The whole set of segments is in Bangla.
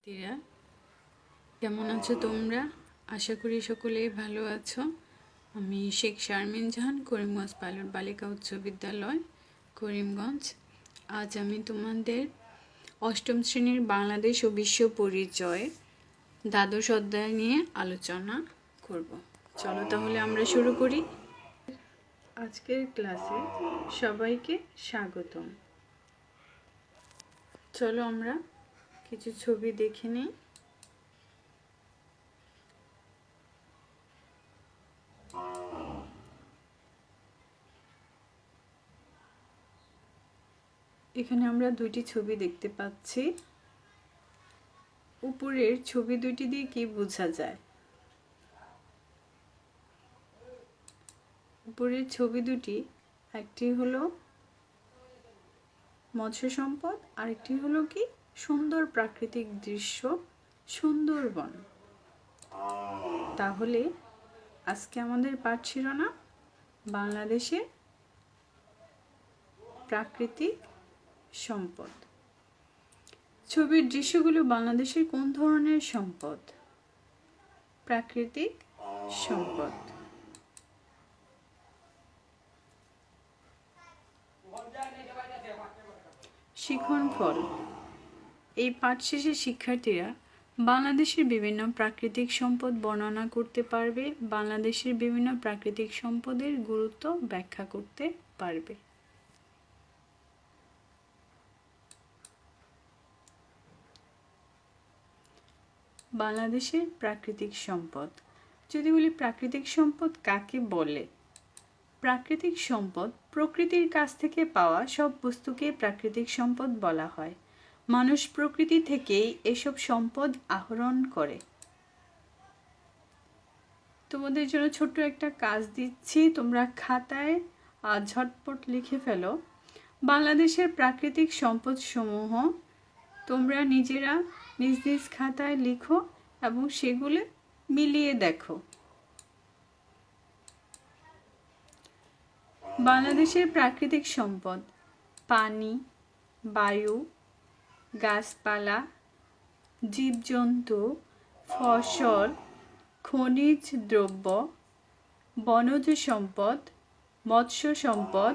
শিক্ষার্থীরা কেমন আছো তোমরা? আশা করি সকলেই ভালো আছো। আমি শেখ শারমিন জাহান, করিমগঞ্জ পাইলট বালিকা উচ্চ বিদ্যালয়, করিমগঞ্জ। আজ আমি তোমাদের অষ্টম শ্রেণীর বাংলাদেশ ও বিশ্ব পরিচয় দ্বাদশ অধ্যায় নিয়ে আলোচনা করব। চলো তাহলে আমরা শুরু করি। আজকের ক্লাসে সবাইকে স্বাগতম। চলো আমরা কিছু ছবি দেখে নিই। এখানে আমরা দুইটি ছবি দেখতে পাচ্ছি। উপরের ছবি দুইটি দিয়ে কি বোঝা যায়? উপরের ছবি দুটি, একটি হলো মৎস্য সম্পদ, আরেকটি হলো কি সুন্দর প্রাকৃতিক দৃশ্য, সুন্দরবন। তাহলে আজকে আমাদের পাঠ শিরোনাম বাংলাদেশের প্রাকৃতিক সম্পদ। ছবির দৃশ্যগুলো বাংলাদেশের কোন ধরনের সম্পদ? প্রাকৃতিক সম্পদ। শিখন ফল। এই পাঠ শেষে শিক্ষার্থীরা বাংলাদেশের বিভিন্ন প্রাকৃতিক সম্পদ বর্ণনা করতে পারবে, বাংলাদেশের বিভিন্ন প্রাকৃতিক সম্পদের গুরুত্ব ব্যাখ্যা করতে পারবে। বাংলাদেশের প্রাকৃতিক সম্পদ। যদি বলি প্রাকৃতিক সম্পদ কাকে বলে? প্রাকৃতিক সম্পদ প্রকৃতির কাছ থেকে পাওয়া সব বস্তুকে প্রাকৃতিক সম্পদ বলা হয়। মানুষ প্রকৃতি থেকেই এসব সম্পদ আহরণ করে। তোমাদের জন্য ছোট্ট একটা কাজ দিচ্ছি, তোমরা খাতায় ঝটপট লিখে ফেলো। বাংলাদেশের প্রাকৃতিক সম্পদ সমূহ তোমরা নিজেরা নিজ নিজ খাতায় লিখো এবং সেগুলো মিলিয়ে দেখো। বাংলাদেশের প্রাকৃতিক সম্পদ: পানি, বায়ু, গাছপালা, জীবজন্তু, ফসল, খনিজ দ্রব্য, বনজ সম্পদ, মৎস্য সম্পদ,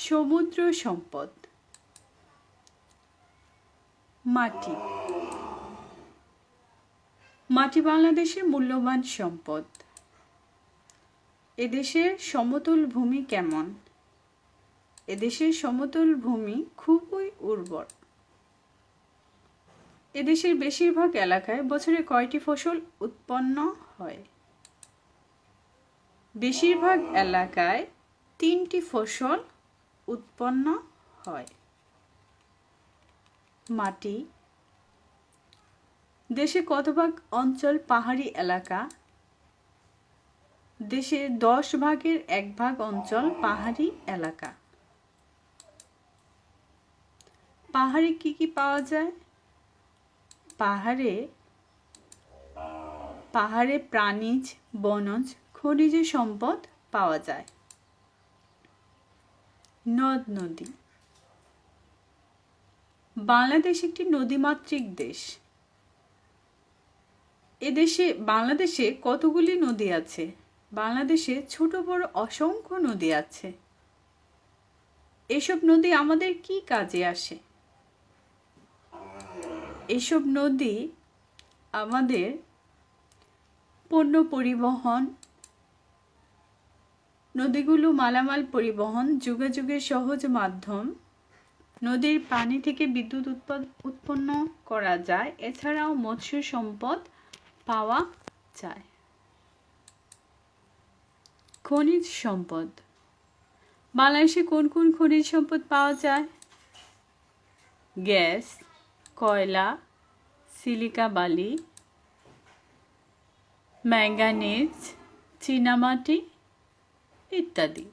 সমুদ্র সম্পদ। মাটি। মাটি বাংলাদেশের মূল্যবান সম্পদ। এদেশের সমতল ভূমি কেমন? এদেশের সমতল ভূমি খুবই উর্বর। এদেশের বেশিরভাগ এলাকায় বছরে কয়টি ফসল উৎপন্ন হয়? বেশিরভাগ এলাকায় 3টি ফসল উৎপন্ন হয়। মাটি। দেশে কত ভাগ অঞ্চল পাহাড়ি এলাকা? দেশের 10 ভাগের 1 ভাগ অঞ্চল পাহাড়ি এলাকা। পাহাড়ে কি কি পাওয়া যায়? পাহাড়ে প্রাণীজ, বনজ, খনিজ সম্পদ পাওয়া যায়। নদ নদী। বাংলাদেশ একটি নদীমাতৃক দেশ। বাংলাদেশে কতগুলি নদী আছে? বাংলাদেশে ছোট বড় অসংখ্য নদী আছে। এসব নদী আমাদের কি কাজে আসে? এসব নদী আমাদের পণ্য পরিবহন, নদীগুলো মালামাল পরিবহন, যোগাযোগের সহজ মাধ্যম। নদীর পানি থেকে বিদ্যুৎ উৎপন্ন করা যায়। এছাড়াও মৎস্য সম্পদ পাওয়া যায়। খনিজ সম্পদ। বাংলাদেশে কোন কোন খনিজ সম্পদ পাওয়া যায়? গ্যাস, কয়লা, সিলিকা বালি, ম্যাঙ্গানিজ, চীনামাটি ইত্যাদি।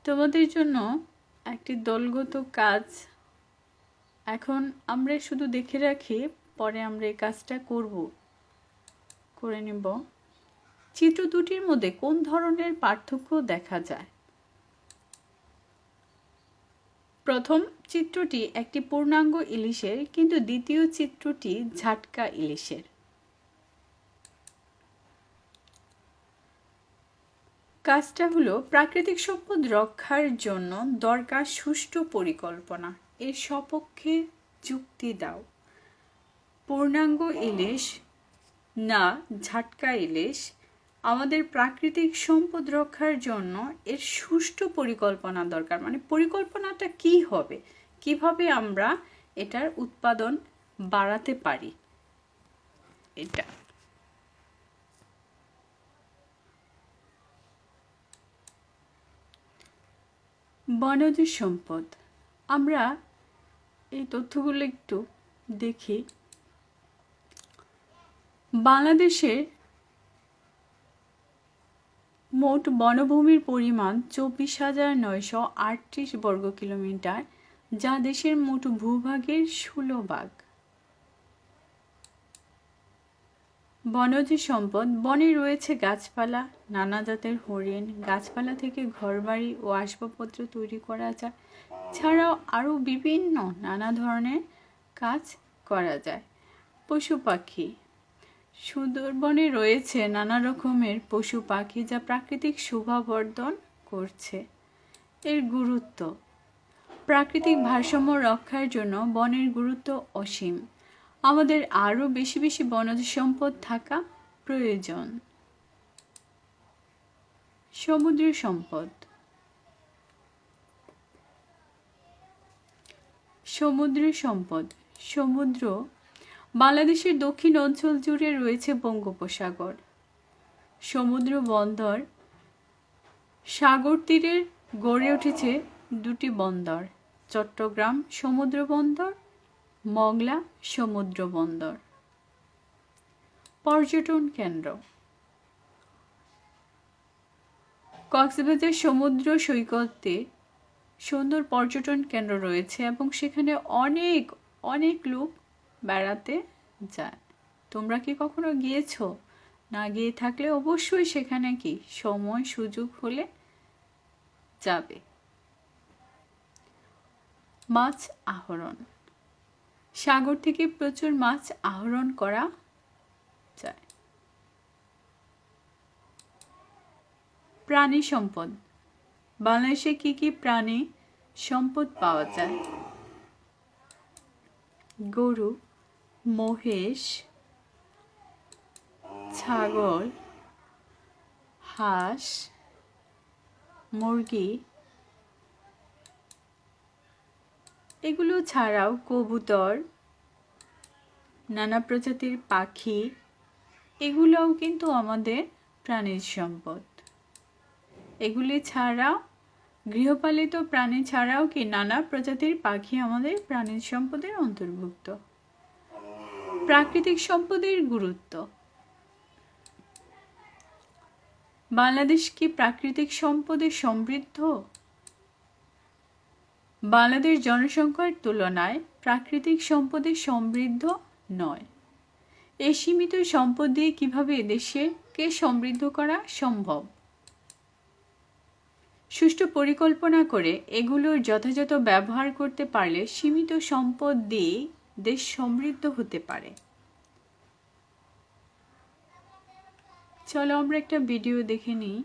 তোমাদের জন্য একটি দলগত কাজ। এখন আমরা শুধু দেখে রাখি, পরে আমরা এই কাজটা করে নেব। চিত্র দুটির মধ্যে কোন ধরনের পার্থক্য দেখা যায়? প্রথম চিত্রটি একটি পূর্ণাঙ্গ ইলিশের, কিন্তু দ্বিতীয় চিত্রটি ঝাটকা ইলিশের। কাজটা হলো প্রাকৃতিক সম্পদ রক্ষার জন্য দরকার সুষ্ঠু পরিকল্পনা। এর সপক্ষে যুক্তি দাও। পূর্ণাঙ্গ ইলিশ না ঝাটকা ইলিশ, আমাদের প্রাকৃতিক সম্পদ রক্ষার জন্য এর সুষ্ঠু পরিকল্পনা দরকার। মানে পরিকল্পনাটা কি হবে, কিভাবে আমরা এটার উৎপাদন বাড়াতে পারি। এটা বনজ সম্পদ, আমরা এই তথ্যগুলো একটু দেখি। বাংলাদেশের মোট বনভূমির পরিমাণ 24,938 বর্গ কিলোমিটার, যা দেশের মোট ভূভাগের 16 ভাগ। বনজ সম্পদ, বনে রয়েছে গাছপালা, নানা জাতের হরিণ। গাছপালা থেকে ঘরবাড়ি ও আসবাবপত্র তৈরি করা যায়, ছাড়াও আরও বিভিন্ন নানা ধরনের কাজ করা যায়। পশু পাখি, সুন্দরবনে রয়েছে নানা রকমের পশু পাখি যা প্রাকৃতিক শোভাবর্ধন করছে। এর গুরুত্ব, প্রাকৃতিক ভারসাম্য রক্ষার জন্য বনের গুরুত্ব অসীম। আমাদের আরও বেশি বেশি বনজ সম্পদ থাকা প্রয়োজন। সমুদ্র সম্পদ, সমুদ্র সম্পদ, সমুদ্র বাংলাদেশের দক্ষিণ অঞ্চল জুড়ে রয়েছে বঙ্গোপসাগর। সমুদ্র বন্দর, সাগর তীরে গড়ে উঠেছে দুটি বন্দর, চট্টগ্রাম সমুদ্র বন্দর, মংলা সমুদ্র বন্দর। পর্যটন কেন্দ্র, কক্সবাজার সমুদ্র সৈকতে সুন্দর পর্যটন কেন্দ্র রয়েছে এবং সেখানে অনেক অনেক লোক বেড়াতে যায়। তোমরা কি কখনো গিয়েছো? না গিয়ে থাকলে অবশ্যই সেখানে কি সময় সুযোগ হলে যাবে। মাছ আহরণ, সাগর থেকে প্রচুর মাছ আহরণ করা যায়। প্রাণী সম্পদ, বাংলাদেশে কি কি প্রাণী সম্পদ পাওয়া যায়? গরু, মহিষ, ছাগল, হাঁস, মুরগি, এগুলো ছাড়াও কবুতর, নানা প্রজাতির পাখি, এগুলোও কিন্তু আমাদের প্রাণীর সম্পদ। এগুলি ছাড়াও গৃহপালিত প্রাণী ছাড়াও কি নানা প্রজাতির পাখি আমাদের প্রাণীর সম্পদের অন্তর্ভুক্ত। প্রাকৃতিক সম্পদের গুরুত্ব, বাংলাদেশ কি প্রাকৃতিক সম্পদে সমৃদ্ধ? বাংলাদেশ জনসংখ্যার তুলনায় প্রাকৃতিক সম্পদে সমৃদ্ধ নয়। এই সীমিত সম্পদ দিয়ে কিভাবে দেশকে সমৃদ্ধ করা সম্ভব? সুষ্ঠু পরিকল্পনা করে এগুলোর যথাযথ ব্যবহার করতে পারলে সীমিত সম্পদ দিয়ে দেশ সমৃদ্ধ হতে পারে। চলো আমরা একটা ভিডিও দেখে নিই।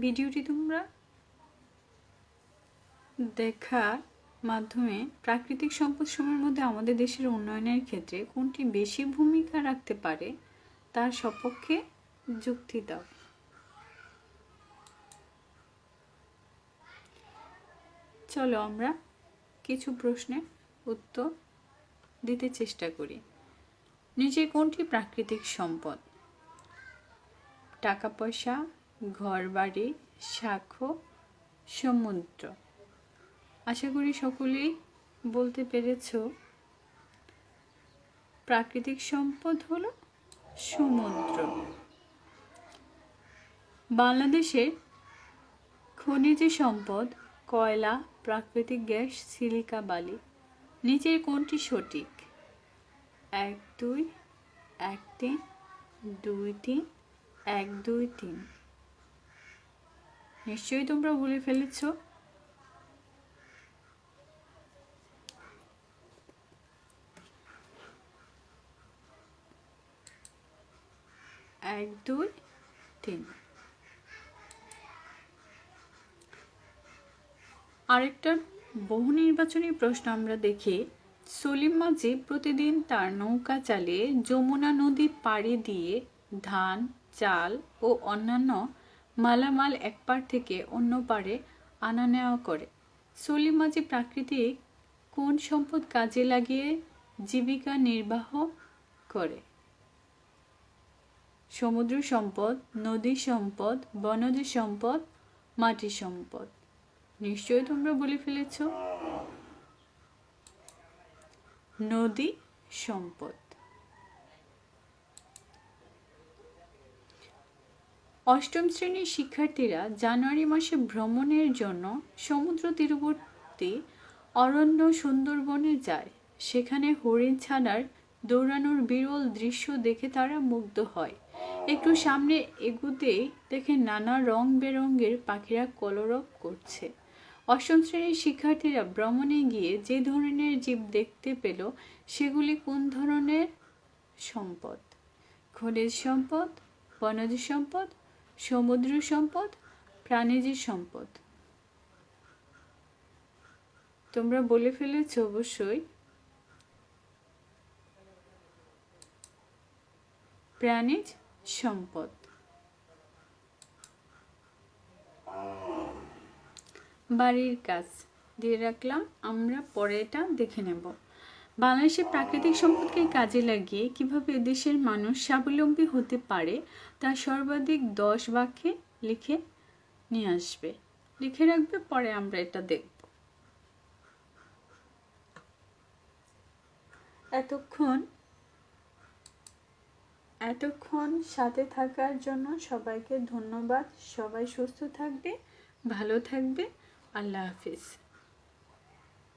ভিডিওটি তোমরা দেখার মাধ্যমে প্রাকৃতিক সম্পদসমূহের মধ্যে আমাদের দেশের উন্নয়নের ক্ষেত্রে কোনটি বেশি ভূমিকা রাখতে পারে তার সপক্ষে যুক্তি দাও। চলো আমরা কিছু প্রশ্নের উত্তর দিতে চেষ্টা করি। নিচে কোনটি প্রাকৃতিক সম্পদ? টাকা পয়সা, ঘরবাড়ি, সাক্ষ্য, সমুদ্র। আশা করি সকলেই বলতে পেরেছ প্রাকৃতিক সম্পদ হলো সমুদ্র। বাংলাদেশের খনিজ সম্পদ কয়লা, প্রাকৃতিক গ্যাস, সিলিকা বালি। নিচের কোনটি সঠিক? 1 2 1 3 2 3 1 2 3। নিশ্চয়ই তোমরা বলে ফেলেছ। এক দুই তিন। আরেকটা বহু নির্বাচনী প্রশ্ন আমরা দেখি। সলিম মাঝি প্রতিদিন তার নৌকা চালিয়ে যমুনা নদী পাড়ি দিয়ে ধান, চাল ও অন্যান্য মালামাল এক পাড় থেকে অন্য পাড়ে আনা নেওয়া করে। সলিম মাঝি প্রাকৃতিক কোন সম্পদ কাজে লাগিয়ে জীবিকা নির্বাহ করে? সমুদ্র সম্পদ, নদী সম্পদ, বনজ সম্পদ, মাটি সম্পদ। নিশ্চয়ই তোমরা বলে ফেলেছ নদী সম্পদ। অষ্টম শ্রেণীর শিক্ষার্থীরা জানুয়ারি মাসে ভ্রমণের জন্য সমুদ্র তীরবর্তী অরণ্য সুন্দরবনে যায়। সেখানে হরিণ ছানার দৌড়ানোর বিরল দৃশ্য দেখে তারা মুগ্ধ হয়। একটু সামনে এগুতেই দেখে নানা রং বেরঙের পাখিরা কলরব করছে। অষ্টম শ্রেণীর শিক্ষার্থীরা ভ্রমণে গিয়ে যে ধরনের জীব দেখতে পেল সেগুলি কোন ধরনের সম্পদ? খনিজ সম্পদ, বনজ সম্পদ, সমুদ্র সম্পদ, প্রাণীজ সম্পদ। তোমরা বলে ফেলেছ অবশ্যই প্রাণীজ সম্পদ। বাড়ির কাজ দিয়ে রাখলাম, আমরা পরে এটা দেখে নেব। বাংলাদেশের প্রাকৃতিক সম্পদকে কাজে লাগিয়ে কিভাবে দেশের মানুষ স্বাবলম্বী হতে পারে তা সর্বাধিক 10 বাক্যে লিখে নিয়ে আসবে, লিখে রাখবে, পরে আমরা এটা দেখব। এতক্ষণ সাথে থাকার জন্য সবাইকে ধন্যবাদ। সবাই সুস্থ থাকবে, ভালো থাকবে। আল্লাহ হাফিজ।